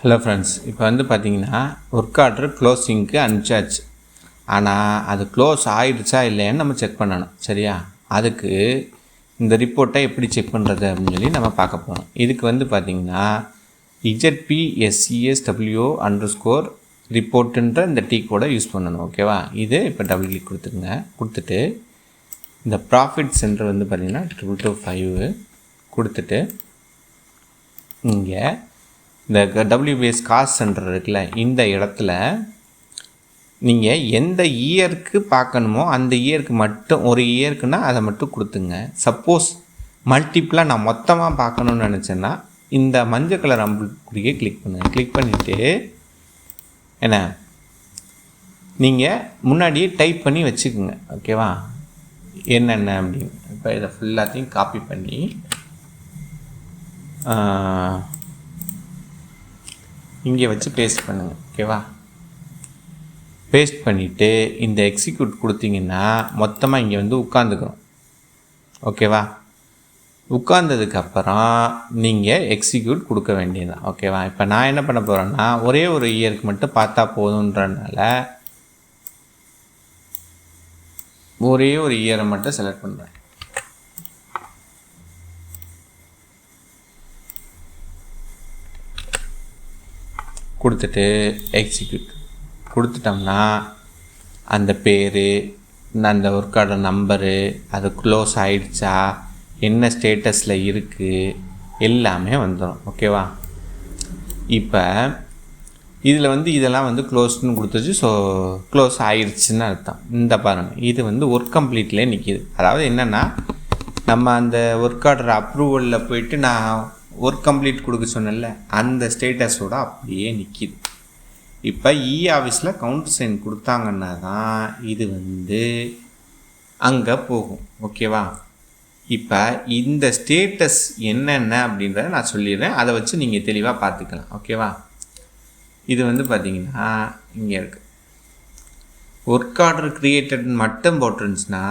Hello friends, இப்போ வந்து பார்த்தீங்கன்னா ஒர்க் ஆர்டர் க்ளோசிங்க்கு அனுப்பிச்சாச்சு. ஆனால் அது க்ளோஸ் ஆகிடுச்சா இல்லையான்னு நம்ம செக் பண்ணணும். சரியா? அதுக்கு இந்த ரிப்போர்ட்டை எப்படி செக் பண்ணுறது அப்படின்னு சொல்லி நம்ம பார்க்க போகிறோம். இதுக்கு வந்து பார்த்திங்கன்னா ZPSCSWO_ ரிப்போர்ட்டுன்ற இந்த டீ கோடை யூஸ் பண்ணணும். ஓகேவா? இது இப்போ டபுள் கிளிக் கொடுத்துருங்க. கொடுத்துட்டு இந்த ப்ராஃபிட் சென்டர் வந்து பார்த்திங்கன்னா 225 கொடுத்துட்டு இங்கே இந்த WBS காஸ்ட் சென்டர் இருக்குல்ல, இந்த இடத்துல நீங்கள் எந்த இயருக்கு பார்க்கணுமோ அந்த இயருக்கு மட்டும், ஒரு இயருக்குன்னா அதை மட்டும் கொடுத்துங்க. சப்போஸ் மல்டிப்ளாக நான் மொத்தமாக பார்க்கணுன்னு நினச்சேன்னா இந்த மஞ்சள் கலர் அம்புக்குறியை கிளிக் பண்ணுங்கள். கிளிக் பண்ணிவிட்டு என்ன நீங்கள் முன்னாடியே டைப் பண்ணி வச்சுக்கோங்க. ஓகேவா? என்னென்ன அப்படின்னு. இப்போ இதை ஃபுல்லாத்தையும் காப்பி பண்ணி இங்கே வச்சு பேஸ்ட் பண்ணுங்கள். ஓகேவா? பேஸ்ட் பண்ணிவிட்டு இந்த எக்ஸிக்யூட் கொடுத்தீங்கன்னா மொத்தமாக இங்கே வந்து உட்காந்துக்கிறோம். ஓகேவா? உட்கார்ந்ததுக்கப்புறம் நீங்கள் எக்ஸிக்யூட் கொடுக்க வேண்டியதுதான். ஓகேவா? இப்போ நான் என்ன பண்ண போகிறேன்னா ஒரே ஒரு இயருக்கு மட்டும் பார்த்தா போதுன்றனால ஒரே ஒரு இயரை மட்டும் செலக்ட் பண்ணுறேன். கொடுத்துட்டு எக்ஸிக்யூட் கொடுத்துட்டோம்னா அந்த பேர், அந்த ஒர்க் ஆர்டர் நம்பரு, அது க்ளோஸ் ஆகிடுச்சா, என்ன ஸ்டேட்டஸில் இருக்குது எல்லாமே வந்துடும். ஓகேவா? இப்போ இதில் வந்து இதெல்லாம் வந்து க்ளோஸ்ன்னு கொடுத்துச்சு. ஸோ க்ளோஸ் ஆகிடுச்சின்னு அர்த்தம். இந்த பாருங்கள், இது வந்து ஒர்க் கம்ப்ளீட்லேயே நிற்கிது. அதாவது என்னென்னா நம்ம அந்த ஒர்க் ஆர்டர் அப்ரூவலில் போயிட்டு நான் ஒர்க் கம்ப்ளீட் கொடுக்க சொன்னல, அந்த ஸ்டேட்டஸோடு அப்படியே நிற்கிது. இப்போ ஆஃபீஸில் கவுண்டர் சைன் கொடுத்தாங்கன்னா தான் இது வந்து அங்கே போகும். ஓகேவா? இப்போ இந்த ஸ்டேட்டஸ் என்னென்ன அப்படின்றத நான் சொல்லிடுறேன். அதை வச்சு நீங்கள் தெளிவாக பார்த்துக்கலாம். ஓகேவா? இது வந்து பார்த்திங்கன்னா இங்கே இருக்குது. ஒர்க் ஆர்டர் க்ரியேட்டட்னு மட்டும் போட்டுருந்துச்சுன்னா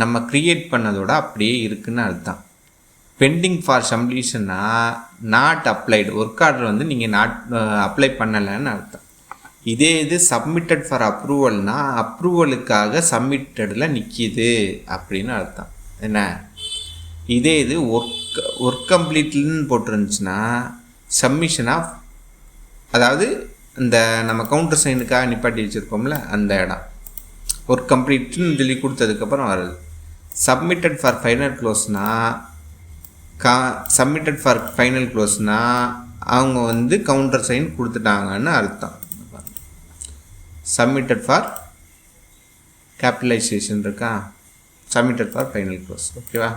நம்ம க்ரியேட் பண்ணதோட அப்படியே இருக்குதுன்னு அர்த்தம். பெண்டிங் ஃபார் சப்மிஷன்னா நாட் அப்ளைடு, ஒர்க் ஆர்டர் வந்து நீங்கள் அப்ளை பண்ணலைன்னு அர்த்தம். இதே இது சப்மிட்டட் ஃபார் அப்ரூவல்னா அப்ரூவலுக்காக சப்மிட்டடில் நிற்கிது அப்படின்னு அர்த்தம். என்ன? இதே இது ஒர்க் கம்ப்ளீட்லன்னு போட்டுருந்துச்சுன்னா சப்மிஷன் ஆஃப், அதாவது இந்த நம்ம கவுண்டர் சைனுக்காக நிப்பாட்டி வச்சுருப்போம்ல அந்த இடம் ஒர்க் கம்ப்ளீட்னு சொல்லி கொடுத்ததுக்கப்புறம் வருது. சப்மிட்டட் ஃபார் ஃபைனல் க்ளோஸ்னால் சப்மிட்டட் ஃபார் ஃபைனல் க்ளோஸ்னால் அவங்க வந்து கவுண்டர் சைன் கொடுத்துட்டாங்கன்னு அர்த்தம். சப்மிட்டட் ஃபார் கேபிட்டலைசேஷன் இருக்கா, சப்மிட்டட் ஃபார் ஃபைனல் க்ளோஸ். ஓகேவா?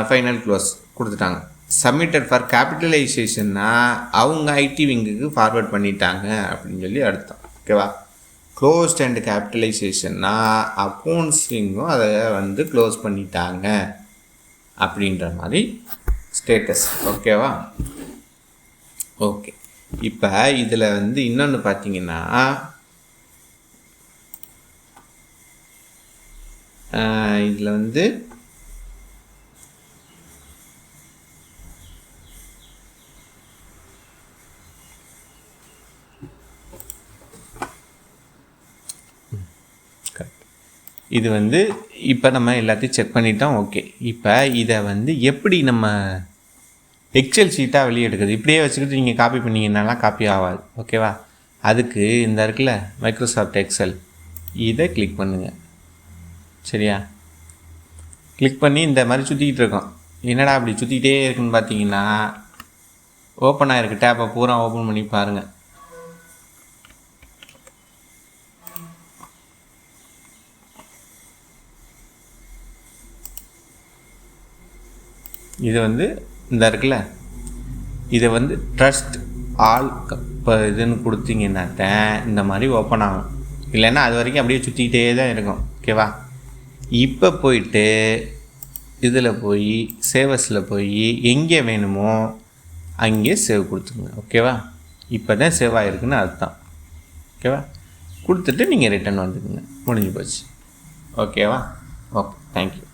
ஃபைனல் க்ளோஸ் கொடுத்துட்டாங்க. சப்மிட்டட் ஃபார் கேபிட்டலைசேஷன்னா அவங்க ஐடி விங்குக்கு ஃபார்வர்ட் பண்ணிட்டாங்க அப்படின்னு சொல்லி அர்த்தம். ஓகேவா? க்ளோஸ்ட் அண்ட் கேபிட்டலைசேஷன்னா அக்கௌண்ட்ஸ் விங்கும் அதை வந்து க்ளோஸ் பண்ணிட்டாங்க அப்படின்ற மாதிரி ஸ்டேட்டஸ். ஓகேவா? ஓகே. இப்போ இதில் வந்து இன்னொன்று பார்த்தீங்கன்னா இதில் வந்து இது வந்து இப்போ நம்ம எல்லாத்தையும் செக் பண்ணிட்டோம். ஓகே. இப்போ இதை வந்து எப்படி நம்ம எக்ஸல் ஷீட்டாக வெளியே எடுக்குது? இப்படியே வச்சுக்கிட்டு நீங்கள் காப்பி பண்ணிங்கன்னாலாம் காப்பி ஆகாது. ஓகேவா? அதுக்கு இந்த இருக்குல்ல மைக்ரோசாஃப்ட் எக்ஸல், இதை கிளிக் பண்ணுங்கள். சரியா? கிளிக் பண்ணி இந்த மாதிரி சுற்றிக்கிட்டு இருக்கோம். என்னடா அப்படி சுற்றிக்கிட்டே இருக்குன்னு பார்த்தீங்கன்னா ஓப்பன் ஆகிருக்கு. டேப்பை பூரா ஓப்பன் பண்ணி பாருங்கள். இது வந்து இந்த இருக்குல்ல, இதை வந்து ட்ரஸ்ட் ஆல் இப்போ இதுன்னு கொடுத்தீங்கன்னாட்ட இந்த மாதிரி ஓப்பன் ஆகும். இல்லைன்னா அது வரைக்கும் அப்படியே சுற்றிக்கிட்டே தான் இருக்கும். ஓகேவா? இப்போ போயிட்டு இதில் போய் சேவஸில் போய் எங்கே வேணுமோ அங்கே சேவ் கொடுத்துருங்க. ஓகேவா? இப்போ தான் சேவ் ஆகிருக்குன்னு அர்த்தம். ஓகேவா? கொடுத்துட்டு நீங்கள் ரிட்டன் வந்துக்குங்க. முடிஞ்சு போச்சு. ஓகேவா? ஓகே. தேங்க்யூ.